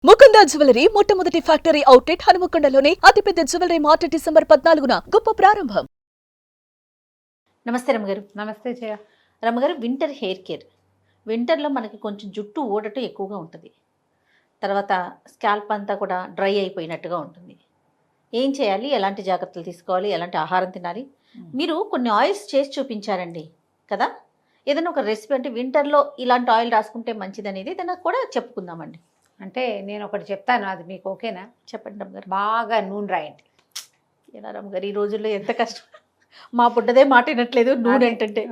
Mukunda jewellery మొట్టమొదటి factory outlet హనుమకొండలోనే అతిపెద్ద jewellery mart December 14న గొప్ప ప్రారంభం. నమస్తే రమ్మగారు. నమస్తే జయ. రమ్మగారు, వింటర్ హెయిర్ కేర్. వింటర్లో మనకి కొంచెం జుట్టు ఊడటం ఎక్కువగా ఉంటుంది. తర్వాత స్కాల్ప్ అంతా కూడా డ్రై అయిపోయినట్టుగా ఉంటుంది. ఏం చేయాలి, ఎలాంటి జాగ్రత్తలు తీసుకోవాలి, ఎలాంటి ఆహారం తినాలి? మీరు కొన్ని ఆయిల్స్ చేసి చూపించారండి కదా. ఏదైనా ఒక రెసిపీ, అంటే వింటర్లో ఇలాంటి ఆయిల్ రాసుకుంటే మంచిది అనేది ఏదైనా కూడా చెప్పుకుందామండి. అంటే నేను ఒకటి చెప్తాను, అది మీకు ఓకేనా? చెప్పండి రమ్మగారు. బాగా నూనె రాయండి. ఎలా రమ్మగారు, ఈ రోజుల్లో ఎంత కష్టం. మా పుట్టదే మాట వినట్లేదు నూనె ఏంటంటే.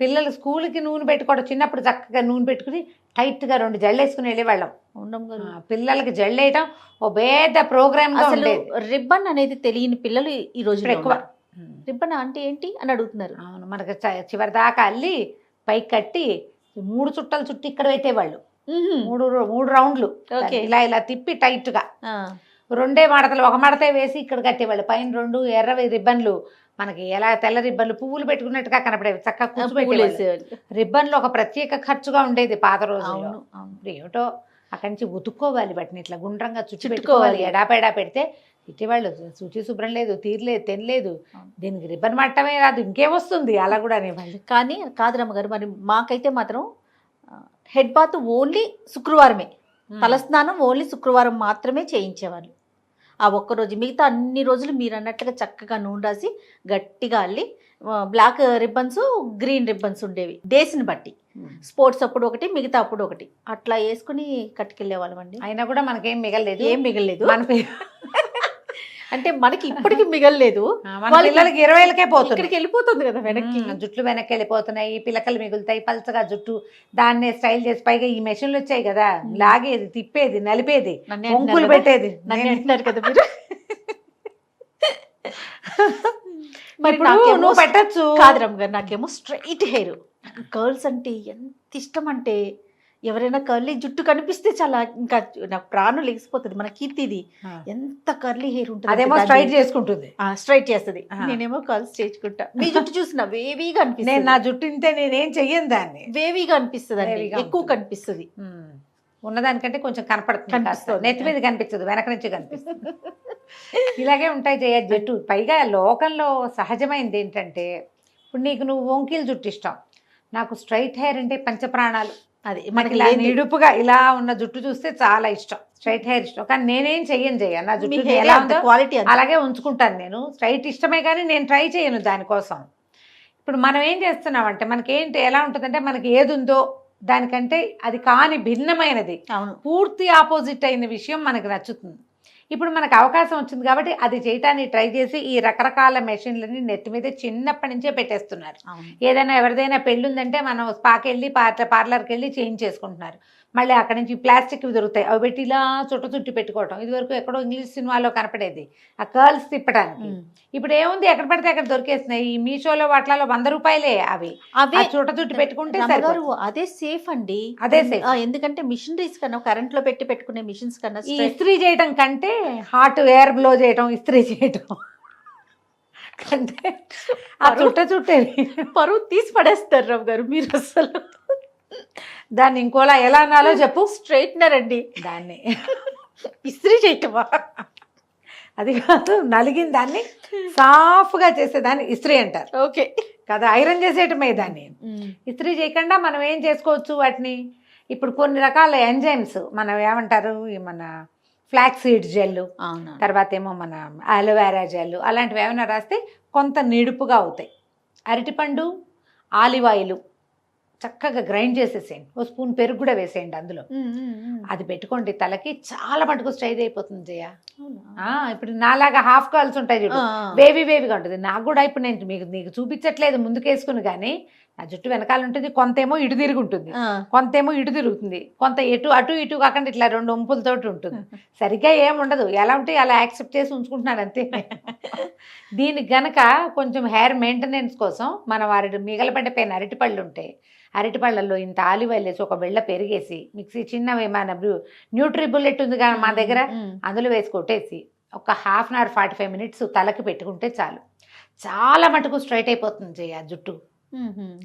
పిల్లలు స్కూల్కి నూనె పెట్టుకోవడం, చిన్నప్పుడు చక్కగా నూనె పెట్టుకుని టైట్గా 2 జళ్ళు వేసుకుని వెళ్ళేవాళ్ళం. పిల్లలకి జళ్ళు వేయటం ఓ పెద్ద ప్రోగ్రామ్. అసలు రిబ్బన్ అనేది తెలియని పిల్లలు ఈ రోజు ఎక్కువ. రిబ్బన్ అంటే ఏంటి అని అడుగుతున్నారు. అవును, మనకి చివరి దాకా అల్లి పైకి కట్టి 3 చుట్టలు చుట్టి ఇక్కడ పెట్టేవాళ్ళు. 3 రౌండ్లు ఇలా ఇలా తిప్పి టైట్గా 2 మడతలు, 1 మడతే వేసి ఇక్కడ కట్టేవాళ్ళు. పైన 2 ఎర్రవి రిబ్బన్లు, మనకి ఎలా తెల్ల రిబ్బన్లు పువ్వులు పెట్టుకున్నట్టుగా కనపడేవి, చక్కగా కూర్చోబెట్టేవాళ్ళు. రిబ్బన్లు ఒక ప్రత్యేక ఖర్చుగా ఉండేది పాత రోజుల్లో. ఏమిటో అక్కడి నుంచి ఉతుక్కోవాలి, వాటిని ఇట్లా గుండ్రంగా చుట్టుకోవాలి. ఎడాపెడా పెడితే ఇటీవాళ్ళు శుచి శుభ్రం లేదు, తీరలేదు, తినలేదు, దీనికి రిబ్బన్ మట్టమే రాదు, ఇంకేమొస్తుంది అలా కూడా అనేవాళ్ళు. కానీ కాదు రమ్మగారు, మరి మాకైతే మాత్రం హెడ్ బాత్ ఓన్లీ శుక్రవారమే, తలస్నానం ఓన్లీ శుక్రవారం మాత్రమే చేయించేవాళ్ళు. ఆ ఒక్కరోజు, మిగతా అన్ని రోజులు మీరు అన్నట్లుగా చక్కగా నూనె రాసి గట్టిగా అల్లి, బ్లాక్ రిబ్బన్స్, గ్రీన్ రిబ్బన్స్ ఉండేవి డేస్ని బట్టి. స్పోర్ట్స్ అప్పుడు ఒకటి, మిగతా అప్పుడు ఒకటి, అట్లా వేసుకుని కట్టుకెళ్ళే వాళ్ళం అండి. అయినా కూడా మనకేం మిగలలేదు. ఏం మిగలలేదు అంటే మనకి ఇప్పటికి మిగలలేదు. పిల్లలకి 20,000కే పోతుంది, ఇక్కడికి వెళ్ళిపోతుంది కదా వెనక్కి. జుట్లు వెనక్కి వెళ్ళిపోతున్నాయి, పిలకలు మిగులుతాయి, పల్చగా జుట్టు, దాన్నే స్టైల్ చేసి, పైగా ఈ మెషిన్లు వచ్చాయి కదా, లాగేది, తిప్పేది, నలిపేది, పొంకులు పెట్టేది. నన్ను అంటున్నారు కదా మీరు. మరి నువ్వు పెట్టచ్చు కాదు రమ్మగారు, నాకేమో స్ట్రైట్ హెయిర్, కర్ల్స్ అంటే ఎంత ఇష్టం అంటే, ఎవరైనా కర్లీ జుట్టు కనిపిస్తే చాలా ఇంకా నాకు ప్రాణం లెగిసిపోతుంది. మన కీర్తిది ఎంత కర్లీ హెయిర్ ఉంటుంది, అదేమో స్ట్రైట్ చేసుకుంటుంది, స్ట్రైట్ చేస్తుంది, నేనేమో కర్ల్స్ చేసుకుంటా. మీ జుట్టు చూసిన వేవీగా అనిపిస్తుంది. నేను నా జుట్టు ఇంతే, నేనేం చెయ్యను దాన్ని. వేవీగా అనిపిస్తుంది అండి, ఎక్కువ కనిపిస్తుంది. ఉన్నదానికంటే కొంచెం కనపడుతుంది, నెత్తి మీద కనిపించదు, వెనక నుంచి కనిపిస్తుంది. ఇలాగే ఉంటాయి జయ జుట్టు. పైగా లోకంలో సహజమైంది ఏంటంటే, ఇప్పుడు నువ్వు వంకీలు జుట్టు ఇష్టం, నాకు స్ట్రైట్ హెయిర్ అంటే పంచప్రాణాలు. అది మనకి ఇలా నిడుపుగా ఇలా ఉన్న జుట్టు చూస్తే చాలా ఇష్టం, స్ట్రైట్ హెయిర్ ఇష్టం. కానీ నేనేం చెయ్యను జయ, నా జుట్టు ఎలా ఉందో క్వాలిటీ అలాగే ఉంచుకుంటాను. నేను స్ట్రైట్ ఇష్టమే కానీ నేను ట్రై చేయను దానికోసం. ఇప్పుడు మనం ఏం చేస్తున్నామంటే, మనకి ఏంటి ఎలా ఉంటుందంటే, మనకి ఏది ఉందో దానికంటే అది కాని భిన్నమైనది, పూర్తి ఆపోజిట్ అయిన విషయం మనకు నచ్చుతుంది. ఇప్పుడు మనకు అవకాశం వచ్చింది కాబట్టి అది చేయటానికి ట్రై చేసి ఈ రకరకాల మెషిన్లని నెత్తి మీద చిన్నప్పటి నుంచే పెట్టేస్తున్నారు. ఏదైనా ఎవరిదైనా పెళ్ళి ఉందంటే మనం స్పాకి వెళ్ళి పార్లర్కి వెళ్ళి చేయించేసుకుంటున్నారు. మళ్ళీ అక్కడి నుంచి ప్లాస్టిక్వి దొరుకుతాయి, అవి పెట్టి ఇలా చుట్టి పెట్టుకోవటం. ఇదివరకు ఎక్కడో ఇంగ్లీష్ సినిమాలో కనపడేది ఆ కర్ల్స్ తిప్పడానికి. ఇప్పుడు ఏముంది, ఎక్కడ పడితే అక్కడ దొరికేస్తున్నాయి. ఈ మీషోలో వాటిలో 100 రూపాయలే అవి చుట్టి పెట్టుకుంటే అదే సేఫ్ అండి. అదే సేఫ్, ఎందుకంటే మిషనరీస్ కన్నా, కరెంట్ లో పెట్టుకునే మిషన్స్ కన్నా ఈ ఇస్త్రీ చేయడం కంటే, హాట్ ఎయిర్ బ్లో చేయడం, ఇస్త్రీ చేయడం కంటే ఆ చుట్టేది పరువు తీసి పడేస్తారు రావు గారు మీరు. అసలు దాన్ని ఇంకోలా ఎలా అనాలో చెప్పు. స్ట్రైట్నర్ అండి దాన్ని, ఇస్త్రీ చేయటమా? అది కాదు, నలిగిన దాన్ని సాఫ్గా చేసేదాన్ని ఇస్త్రీ అంటారు. ఓకే కదా, ఐరన్ చేసేయటమే దాన్ని. ఇస్త్రీ చేయకుండా మనం ఏం చేసుకోవచ్చు వాటిని. ఇప్పుడు కొన్ని రకాల ఎంజైమ్స్, మనం ఏమంటారు, మన ఫ్లాక్స్ సీడ్ జెల్లు, తర్వాత ఏమో మన అలోవెరా జెల్లు, అలాంటివి ఏమైనా రాస్తే కొంత నిడుపుగా అవుతాయి. అరటిపండు, ఆలివ్ ఆయిల్ చక్కగా గ్రైండ్ చేసేసేయండి, 1 స్పూన్ పెరుగు కూడా వేసేయండి అందులో, అది పెట్టుకోండి తలకి, చాలా మటుకు స్ట్రైట్ అయిపోతుంది జయ. ఇప్పుడు నాలాగా హాఫ్ కర్ల్స్ ఉంటాయి చూడు, వేవిగా ఉంటుంది. నాకు కూడా ఇప్పుడు నేను నీకు చూపించట్లేదు ముందుకేసుకుని, కానీ నా జుట్టు వెనకాల ఉంటుంది, కొంతేమో ఇటు తిరిగి ఉంటుంది, కొంతేమో ఇటు తిరుగుతుంది, కొంత అటు ఇటు కాకుండా ఇట్లా 2 వంపులతోటి ఉంటుంది. సరిగ్గా ఏముండదు, ఎలా ఉంటే అలా యాక్సెప్ట్ చేసి ఉంచుకుంటున్నాను అంతే. దీనికి గనక కొంచెం హెయిర్ మెయింటెనెన్స్ కోసం మనం మిగలబడిపోయిన అరటిపళ్ళు ఉంటాయి, అరటిపళ్ళల్లో ఇంత ఆలివ్ ఆయిల్ వేసి, ఒక బెళ్ళ పెరిగేసి, మిక్సీ చిన్నవి మన న్యూట్రీ బుల్లెట్ ఉంది కానీ మా దగ్గర, అందులో వేసి కొట్టేసి ఒక ½ అవర్ 45 మినిట్స్ తలకి పెట్టుకుంటే చాలు, చాలా మటుకు స్ట్రైట్ అయిపోతుంది జయ జుట్టు.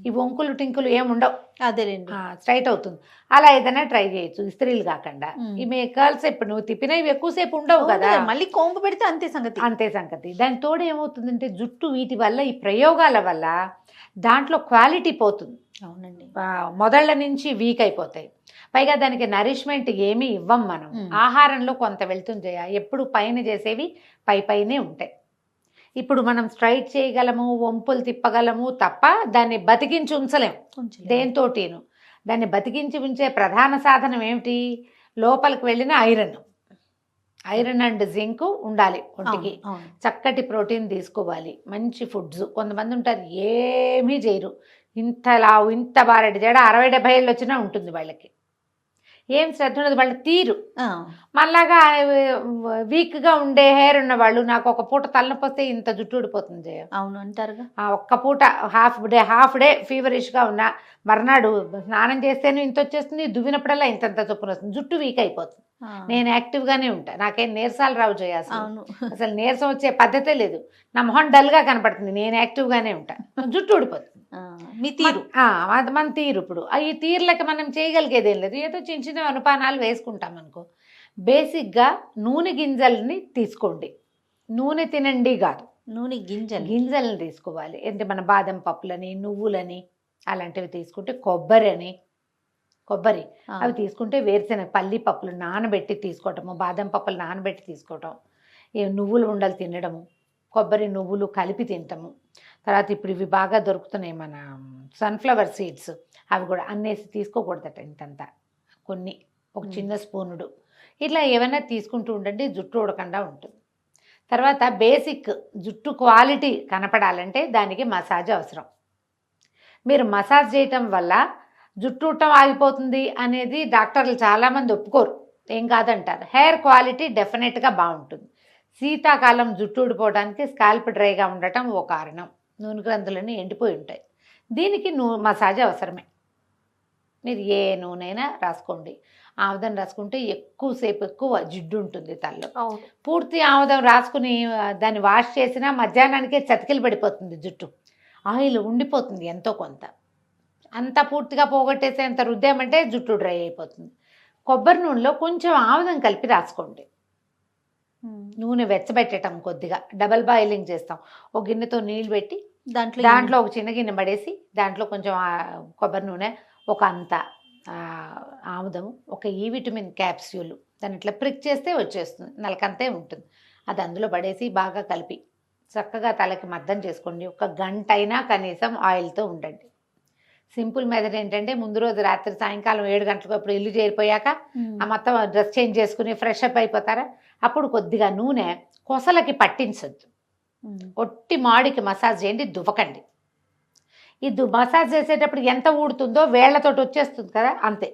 ఈ వంకులు టింకులు ఏమి ఉండవు, అదేలేండి. స్ట్రైట్ అవుతుంది. అలా ఏదైనా ట్రై చేయొచ్చు ఇస్త్రీలు కాకుండా. ఈ కర్ల్స్ ఇప్పుడు నువ్వు తిప్పినవి ఎక్కువసేపు ఉండవు కదా, మళ్ళీ కొంగు పెడితే అంతే సంగతి. అంతే సంగతి. దాని తోడు ఏమవుతుందంటే జుట్టు వీటి వల్ల ఈ ప్రయోగాల వల్ల దాంట్లో క్వాలిటీ పోతుంది. అవునండి. మొదళ్ళ నుంచి వీక్ అయిపోతాయి. పైగా దానికి నరిష్మెంట్ ఏమీ ఇవ్వం మనం. ఆహారంలో కొంత వెళ్తుంది. ఎప్పుడు పైన చేసేవి పైనే ఉంటాయి. ఇప్పుడు మనం స్ట్రైట్ చేయగలము, వంపులు తిప్పగలము తప్ప దాన్ని బతికించి ఉంచలేము దేంతోటిను. దాన్ని బతికించి ఉంచే ప్రధాన సాధనం ఏమిటి? లోపలికి వెళ్ళిన ఐరన్ అండ్ జింక్ ఉండాలి ఒంటికి. చక్కటి ప్రోటీన్ తీసుకోవాలి, మంచి ఫుడ్స్. కొంతమంది ఉంటారు ఏమీ చేయరు, ఇంత లావు ఇంత బారెడు జడ 60-70 ఏళ్ళు వచ్చినా ఉంటుంది వాళ్ళకి. ఏం శ్రద్ధ ఉండదు, వాళ్ళ తీరు. మళ్ళాగా వీక్గా ఉండే హెయిర్ ఉన్న వాళ్ళు, నాకు ఒక పూట తలనొప్పి వస్తే ఇంత జుట్టు ఊడిపోతుంది. అవును అంటారుగా. ఒక్క పూట హాఫ్ డే ఫీవరిష్గా ఉన్నా మర్నాడు స్నానం చేస్తేనే ఇంత వచ్చేస్తుంది, దువ్వినప్పుడల్లా ఇంతంత చొప్పున వస్తుంది, జుట్టు వీక్ అయిపోతుంది. నేను యాక్టివ్గానే ఉంటాను, నాకేం నీరసాలు రావు చేయాలి. అసలు నీరసం వచ్చే పద్ధతే లేదు, నా మొహం డల్గా కనపడుతుంది, నేను యాక్టివ్గానే ఉంటాను, జుట్టు ఊడిపోతుంది. మీ తీరు మన తీరు. ఇప్పుడు ఈ తీరులకి మనం చేయగలిగేది ఏం లేదు, ఏదో చిన్న చిన్న అనుపానాలు వేసుకుంటాం అనుకో. బేసిక్గా నూనె గింజల్ని తీసుకోండి, నూనె తినండి కాదు, నూనె గింజలను తీసుకోవాలి. అంటే మన బాదం పప్పులని, నువ్వులని అలాంటివి తీసుకుంటే, కొబ్బరి అవి తీసుకుంటే, వేరుశెనగ పల్లి పప్పులు నానబెట్టి తీసుకోవటము, బాదం పప్పులు నానబెట్టి తీసుకోవటం, నువ్వులు ఉండలు తినడము, కొబ్బరి నువ్వులు కలిపి తింటాము. తర్వాత ఇప్పుడు ఇవి బాగా దొరుకుతున్నాయి మన సన్ఫ్లవర్ సీడ్స్, అవి కూడా అన్నేసి తీసుకోకూడదట, ఇంతంతా కొన్ని ఒక చిన్న స్పూనుడు ఇట్లా ఏమైనా తీసుకుంటూ ఉండండి, జుట్టు ఊడకుండా ఉంటుంది. తర్వాత బేసిక్ జుట్టు క్వాలిటీ కనపడాలంటే దానికి మసాజ్ అవసరం. మీరు మసాజ్ చేయటం వల్ల జుట్టు ఊడటం ఆగిపోతుంది అనేది డాక్టర్లు చాలామంది ఒప్పుకోరు, ఏం కాదంటారు. హెయిర్ క్వాలిటీ డెఫినెట్గా బాగుంటుంది. శీతాకాలం జుట్టు ఊడిపోవడానికి స్కాల్ప్ డ్రైగా ఉండటం ఓ కారణం, నూనె గ్రంథులన్నీ ఎండిపోయి ఉంటాయి. దీనికి మసాజ్ అవసరమే. మీరు ఏ నూనెైనా రాసుకోండి, ఆముదం రాసుకుంటే ఎక్కువ జిడ్డు ఉంటుంది తలలో. పూర్తి ఆముదం రాసుకుని దాన్ని వాష్ చేసినా మధ్యాహ్నానికే చతికిలు పడిపోతుంది జుట్టు, ఆయిల్ ఉండిపోతుంది ఎంతో కొంత. అంత పూర్తిగా పోగొట్టేసేంత రుద్దామంటే జుట్టు డ్రై అయిపోతుంది. కొబ్బరి నూనెలో కొంచెం ఆముదం కలిపి రాసుకోండి. నూనె వెచ్చబెట్టడం కొద్దిగా, డబల్ బాయిలింగ్ చేస్తాం, ఒక గిన్నెతో నీళ్ళు పెట్టి దాంట్లో ఒక చిన్న గిన్నె పడేసి దాంట్లో కొంచెం కొబ్బరి నూనె, ఒక అంత ఆముదము, ఒక ఈ విటమిన్ క్యాప్స్యూల్, దాన్ని ఇట్లా ప్రిక్ చేస్తే వచ్చేస్తుంది, నలకంతే ఉంటుంది. అది అందులో పడేసి బాగా కలిపి చక్కగా తలకి మద్దం చేసుకోండి. ఒక గంట అయినా కనీసం ఆయిల్తో ఉండండి. సింపుల్ మెథడ్ ఏంటంటే, ముందు రోజు రాత్రి సాయంకాలం 7 గంటలకు అప్పుడు ఇల్లు చేరిపోయాక ఆ మొత్తం డ్రెస్ చేంజ్ చేసుకుని ఫ్రెష్ అప్ అయిపోతారా, అప్పుడు కొద్దిగా నూనె కొసలకి పట్టించొద్దు, ఒట్టి మాడికి మసాజ్ చేయండి, దువ్వకండి. ఈ మసాజ్ చేసేటప్పుడు ఎంత ఊడుతుందో వేళ్లతోటి వచ్చేస్తుంది కదా, అంతే.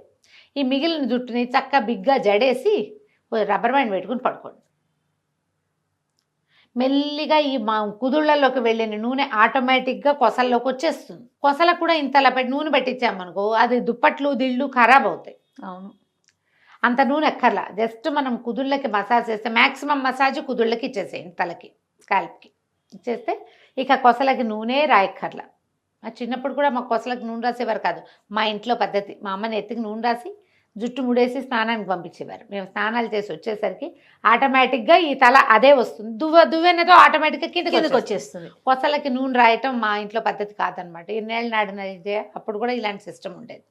ఈ మిగిలిన జుట్టుని చక్కగా బిగ్గా జడేసి రబ్బర్ బ్యాండ్ పెట్టుకుని పడుకోండి. మెల్లిగా ఈ కుదుళ్లలోకి వెళ్ళిన నూనె ఆటోమేటిక్గా కొసల్లోకి వచ్చేస్తుంది. కొసలకు కూడా ఇంతలా పెట్టి నూనె పెట్టించామనుకో, అది దుప్పట్లు దిళ్ళు ఖరాబ్ అవుతాయి. అవును, అంత నూనె ఎక్కర్లా, జస్ట్ మనం కుదుళ్ళకి మసాజ్ చేస్తే, మ్యాక్సిమం మసాజ్ కుదుళ్ళకి ఇచ్చేసేయండి, తలకి స్కాల్ప్కి ఇచ్చేస్తే ఇక కొసలకి నూనె రాయక్కర్లా. చిన్నప్పుడు కూడా మా కొసలకు నూనె రాసేవారు కాదు, మా ఇంట్లో పద్ధతి. మా అమ్మని ఎత్తికి నూనె రాసి జుట్టు ముడేసి స్నానానికి పంపించేవారు. మేము స్నానాలు చేసి వచ్చేసరికి ఆటోమేటిక్గా ఈ తల అదే వస్తుంది, దువ్వెనతో ఆటోమేటిక్గా కిందకి వచ్చేస్తుంది. కొసలకి నూనె రాయటం మా ఇంట్లో పద్ధతి కాదనమాట. ఎన్నేళ్ళు నాడిన అప్పుడు కూడా ఇలాంటి సిస్టమ్ ఉండేది.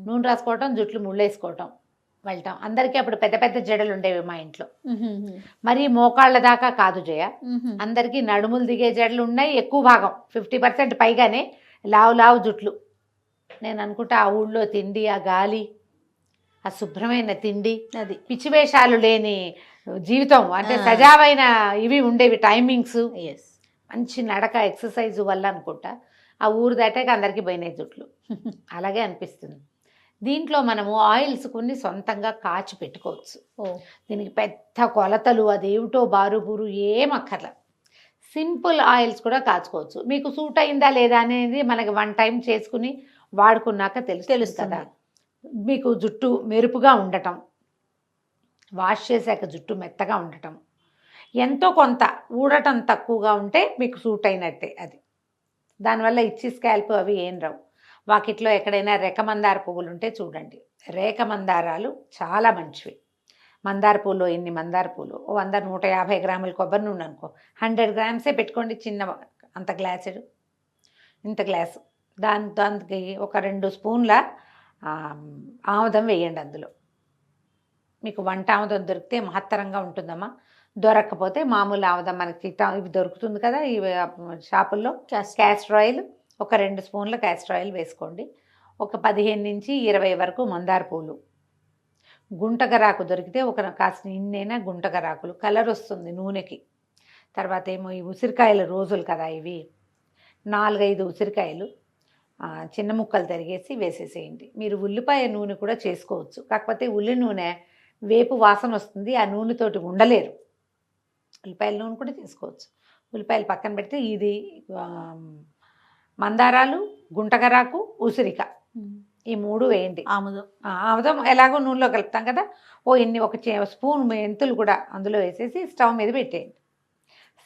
నూనె రాసుకోవటం, జుట్లు ముళ్ళేసుకోవటం వెళ్ళటం. అందరికీ అప్పుడు పెద్ద పెద్ద జడలు ఉండేవి మా ఇంట్లో, మరి మోకాళ్ళ దాకా కాదు జయ, అందరికీ నడుములు దిగే జడలు ఉన్నాయి. ఎక్కువ భాగం 50% పైగానే లావు జుట్లు. నేను అనుకుంటా ఆ ఊళ్ళో తిండి, ఆ గాలి, ఆ శుభ్రమైన తిండి, అది పిచ్చివేషాలు లేని జీవితం, అంటే సజావైన ఇవి ఉండేవి టైమింగ్స్, మంచి నడక ఎక్సర్సైజ్ వల్ల అనుకుంటా ఆ ఊరు దాటాక అందరికీ పోయినాయి జుట్లు. అలాగే అనిపిస్తుంది. దీంట్లో మనము ఆయిల్స్ కొన్ని సొంతంగా కాచి పెట్టుకోవచ్చు. దీనికి పెద్ద కొలతలు అదేమిటో బారుబూరు ఏమక్కర్ల, సింపుల్ ఆయిల్స్ కూడా కాచుకోవచ్చు. మీకు సూట్ అయిందా లేదా అనేది మనకి 1 టైం చేసుకుని వాడుకున్నాక తెలుస్తుంది కదా. మీకు జుట్టు మెరుపుగా ఉండటం, వాష్ చేశాక జుట్టు మెత్తగా ఉండటం, ఎంతో కొంత ఊడటం తక్కువగా ఉంటే మీకు సూట్ అయినట్టే. అది దానివల్ల ఇచ్చి స్కాల్ప్ అవి ఏం రావు. వాకిట్లో ఎక్కడైనా రేఖమందార పువ్వులు ఉంటే చూడండి, రేఖమందారాలు చాలా మంచివి. మందార పూలు ఇన్ని మందార పూలు 100 150 గ్రాముల కొబ్బరి నూనె అనుకో, 100 గ్రామ్సే పెట్టుకోండి. చిన్న అంత గ్లాసుడు, ఇంత గ్లాసు, దానికి ఒక 2 స్పూన్ల ఆముదం వేయండి. అందులో మీకు వంట ఆముదం దొరికితే మహత్తరంగా ఉంటుందమ్మా. దొరకకపోతే మామూలు ఆముదం మనకి ఇవి దొరుకుతుంది కదా ఈ షాపుల్లో, క్యాస్టర్ ఆయిల్ ఒక 2 స్పూన్ల క్యాస్టర్ ఆయిల్ వేసుకోండి. ఒక 15 నుంచి 20 వరకు మందార పూలు, గుంటగరాకు దొరికితే ఒక కాసిన ఇన్నైనా గుంటగరాకులు, కలర్ వస్తుంది నూనెకి. తర్వాత ఏమో ఈ ఉసిరికాయల రోజులు కదా ఇవి, 4-5 ఉసిరికాయలు చిన్న ముక్కలు తరిగేసి వేసేసేయండి. మీరు ఉల్లిపాయ నూనె కూడా చేసుకోవచ్చు, కాకపోతే ఉల్లి నూనె వేపు వాసన వస్తుంది, ఆ నూనెతోటి ఉండలేరు. ఉల్లిపాయల నూనె కూడా చేసుకోవచ్చు. ఉల్లిపాయలు పక్కన పెడితే ఇది మందారాలు, గుంటగరాకు, ఉసిరిక ఈ 3 వేయండి. ఆముదం ఎలాగో నూనెలో కలుపుతాం కదా, ఒక స్పూన్ మెంతులు కూడా అందులో వేసేసి స్టవ్ మీద పెట్టేయండి.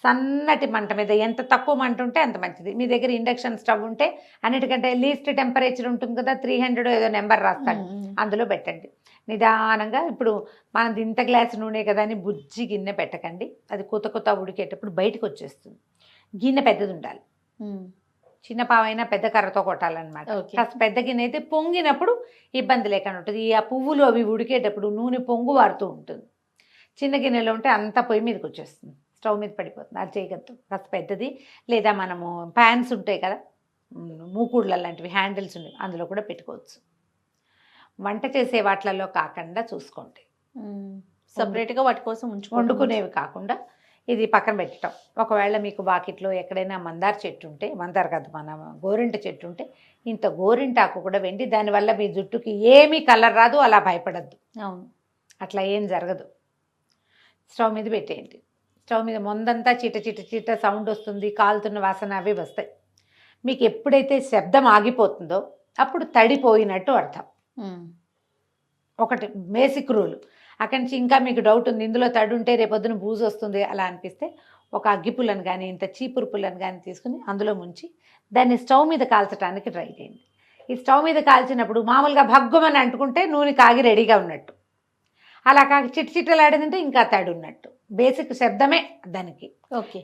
సన్నటి మంట మీద, ఎంత తక్కువ మంట ఉంటే అంత మంచిది. మీ దగ్గర ఇండక్షన్ స్టవ్ ఉంటే అన్నిటికంటే లీస్ట్ టెంపరేచర్ ఉంటుంది కదా, 300 ఏదో నెంబర్ రాస్తాడు, అందులో పెట్టండి. నిదానంగా ఇప్పుడు మనది ఇంత గ్లాసు నూనె కదా అని బుజ్జి గిన్నె పెట్టకండి, అది కొత్త ఉడికేటప్పుడు బయటకు వచ్చేస్తుంది. గిన్నె పెద్దది ఉండాలి, చిన్న పావైనా పెద్ద కర్రతో కొట్టాలన్నమాట. కాస్త పెద్ద గిన్నె అయితే పొంగినప్పుడు ఇబ్బంది లేకుండా ఉంటుంది. ఆ పువ్వులు అవి ఉడికేటప్పుడు నూనె పొంగు వారుతూ ఉంటుంది. చిన్న గిన్నెలో ఉంటే అంతా పొయ్యి మీదకి వచ్చేస్తుంది, స్టవ్ మీద పడిపోతుంది. అది చేయగలదు. కాస్త పెద్దది, లేదా మనము ప్యాన్స్ ఉంటాయి కదా, మూకుడుల లాంటివి హ్యాండిల్స్ ఉన్నాయి, అందులో కూడా పెట్టుకోవచ్చు. వంట చేసే వాటిలలో కాకుండా చూసుకోండి, సపరేట్గా వాటి కోసం వండుకునేవి కాకుండా ఇది పక్కన పెట్టడం. ఒకవేళ మీకు వాకిట్లో ఎక్కడైనా మందార చెట్టు ఉంటే, మందార కాదు మన గోరింట చెట్టు ఉంటే, ఇంత గోరింటాకు కూడా వెండి, దానివల్ల మీ జుట్టుకి ఏమీ కలర్ రాదు, అలా భయపడద్దు. అవును, అట్లా ఏం జరగదు. స్టవ్ మీద పెట్టేయండి. స్టవ్ మీద ముందంతా చిట సౌండ్ వస్తుంది, కాలుతున్న వాసన అవి వస్తాయి. మీకు ఎప్పుడైతే శబ్దం ఆగిపోతుందో అప్పుడు తడిపోయినట్టు అర్థం. ఒకటి బేసిక్ రూల్. అక్కడి నుంచి ఇంకా మీకు డౌట్ ఉంది, ఇందులో తడి ఉంటే రేపొద్దున బూజు వస్తుంది అలా అనిపిస్తే, ఒక అగ్గిపుల్లను కానీ ఇంత చీపురు పుల్లను కానీ తీసుకుని అందులో ముంచి దాన్ని స్టవ్ మీద కాల్చడానికి ట్రై చేయండి. ఈ స్టవ్ మీద కాల్చినప్పుడు మామూలుగా భగ్గుమని అంటుకుంటే నూనె కాగి రెడీగా ఉన్నట్టు, అలా కాకి చిట్టలాడిందంటే ఇంకా తడి ఉన్నట్టు. బేసిక్ శబ్దమే దానికి.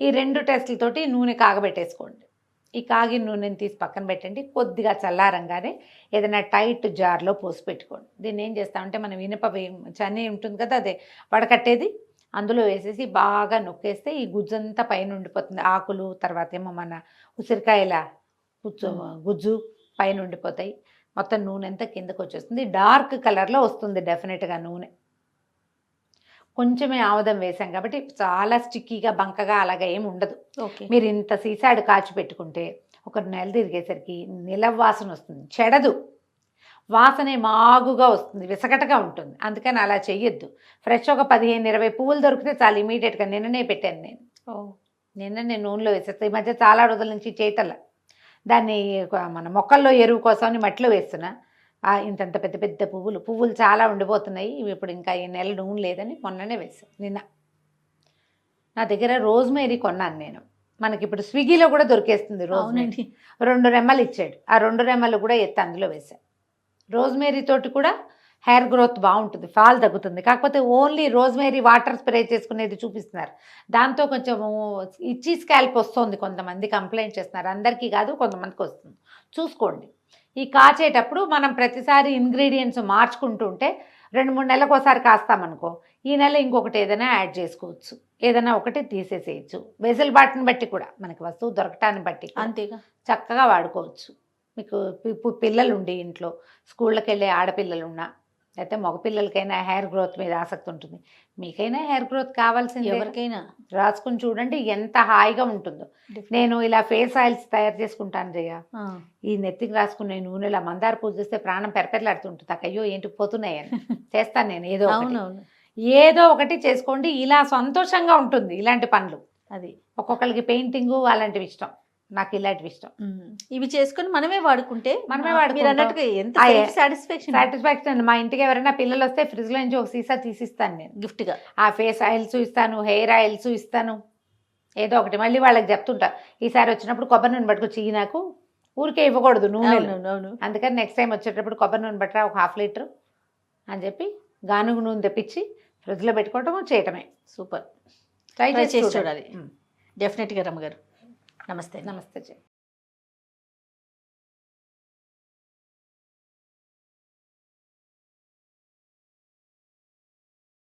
ఈ 2 టెస్టులతోటి నూనె కాగబెట్టేసుకోండి. ఈ కాగిన నూనెని తీసి పక్కన పెట్టండి. కొద్దిగా చల్లారంగానే ఏదైనా టైట్ జార్లో పోసి పెట్టుకోండి. దీన్ని ఏం చేస్తామంటే మనం ఇనుప చని ఉంటుంది కదా, అదే వడకట్టేది, అందులో వేసేసి బాగా నొక్కేస్తే ఈ గుజ్జంతా పైన ఉండిపోతుంది. ఆకులు, తర్వాత ఏమో మన ఉసిరికాయల గుజ్జు పైన ఉండిపోతాయి. మొత్తం నూనె అంతా కిందకు వచ్చేస్తుంది. డార్క్ కలర్లో వస్తుంది డెఫినెట్గా నూనె. కొంచెమే ఆముదం వేసాం కాబట్టి చాలా స్టిక్కీగా బంకగా అలాగా ఏమి ఉండదు. మీరు ఇంత సీసాడు కాచి పెట్టుకుంటే ఒక నెల తిరిగేసరికి నిలవాసన వస్తుంది, చెడదు. వాసనే మాగుగా వస్తుంది, విసగటగా ఉంటుంది. అందుకని అలా చెయ్యొద్దు. ఫ్రెష్ ఒక 15-20 పువ్వులు దొరికితే చాలా ఇమీడియట్గా నిన్ననే పెట్టాను నేను. నిన్ననే నూనెలో వేసేస్తాను. ఈ మధ్య చాలా రోజుల నుంచి చేతల దాన్ని మన మొక్కల్లో ఎరువు కోసమని మట్టిలో వేస్తున్నా. ఇంతంత పెద్ద పెద్ద పువ్వులు చాలా ఉండిపోతున్నాయి. ఇప్పుడు ఇంకా ఈ నెల నూనె లేదని మొన్ననే వేసాను. నిన్న నా దగ్గర రోజ్మేరీ కొన్నాను నేను. మనకి ఇప్పుడు స్విగ్గీలో కూడా దొరికేస్తుంది రోజ్మేరీ. 2 రెమ్మలు ఇచ్చాడు, ఆ 2 రెమ్మలు కూడా ఎత్తి అందులో వేసాను. రోజ్మేరీ తోటి కూడా హెయిర్ గ్రోత్ బాగుంటుంది, ఫాల్ తగ్గుతుంది. కాకపోతే ఓన్లీ రోజ్మేరీ వాటర్ స్ప్రే చేసుకునేది చూపిస్తున్నారు. దాంతో కొంచెం ఇచ్చి స్కాల్ప్ వస్తుంది, కొంతమంది కంప్లైంట్ చేస్తున్నారు. అందరికీ కాదు, కొంతమందికి వస్తుంది. చూసుకోండి. ఈ కాచేటప్పుడు మనం ప్రతిసారి ఇంగ్రీడియంట్స్ మార్చుకుంటూ ఉంటే 2-3 నెలలకు ఒకసారి కాస్తామనుకో, ఈ నెల ఇంకొకటి ఏదైనా యాడ్ చేసుకోవచ్చు, ఏదైనా ఒకటి తీసేసేయచ్చు. వెసులుబాటుని బట్టి కూడా, మనకి వస్తువు దొరకటాన్ని బట్టి అంతేగా చక్కగా వాడుకోవచ్చు. మీకు పిల్లలు ఉండి ఇంట్లో స్కూళ్ళకి వెళ్ళే ఆడపిల్లలు ఉన్నా, అయితే మగపిల్లలకైనా హెయిర్ గ్రోత్ మీద ఆసక్తి ఉంటుంది. మీకైనా హెయిర్ గ్రోత్ కావాల్సింది, ఎవరికైనా రాసుకుని చూడండి ఎంత హాయిగా ఉంటుందో. నేను ఇలా ఫేస్ ఆయిల్స్ తయారు చేసుకుంటాను జయ. ఈ నెత్తికి రాసుకునే నూనెలా మందార పూజ చేస్తే ప్రాణం పెరపెరలాడుతుంటుంది. అయ్యో ఏంటి పోతున్నాయని చేస్తాను నేను. ఏదో ఒకటి చేసుకోండి, ఇలా సంతోషంగా ఉంటుంది ఇలాంటి పనులు. అది ఒక్కొక్కరికి పెయింటింగు అలాంటివి ఇష్టం, నాకు ఇలాంటివి ఇష్టం. ఇవి చేసుకుని మనమే వాడుకుంటే ఎంత సాటిస్ఫాక్షన్. మా ఇంటికి ఎవరైనా పిల్లలు వస్తే ఫ్రిడ్జ్ లో నుంచి ఒక సీసా తీసిస్తాను నేను గిఫ్ట్గా. ఆ ఫేస్ ఆయిల్స్ ఇస్తాను, హెయిర్ ఆయిల్స్ ఇస్తాను, ఏదో ఒకటి మళ్ళీ వాళ్ళకి చెప్తుంటా, ఈసారి వచ్చినప్పుడు కొబ్బరి నూనె పట్టుకొచ్చి ఇయ్యి నాకు, ఊరికే ఇవ్వకూడదు నూనె. అవును. అందుకని నెక్స్ట్ టైం వచ్చేటప్పుడు కొబ్బరి నూనె పట్టరా ఒక 1/2 లీటర్ అని చెప్పి గానుగు నూనె తెప్పించి ఫ్రిడ్జ్లో పెట్టుకోవటము చేయటమే. సూపర్. ట్రై ట్రై చేసి చేసి చూడాలి. చూడాలి. డెఫినెట్గా రమ్మగారు. నమస్తే. నమస్తే.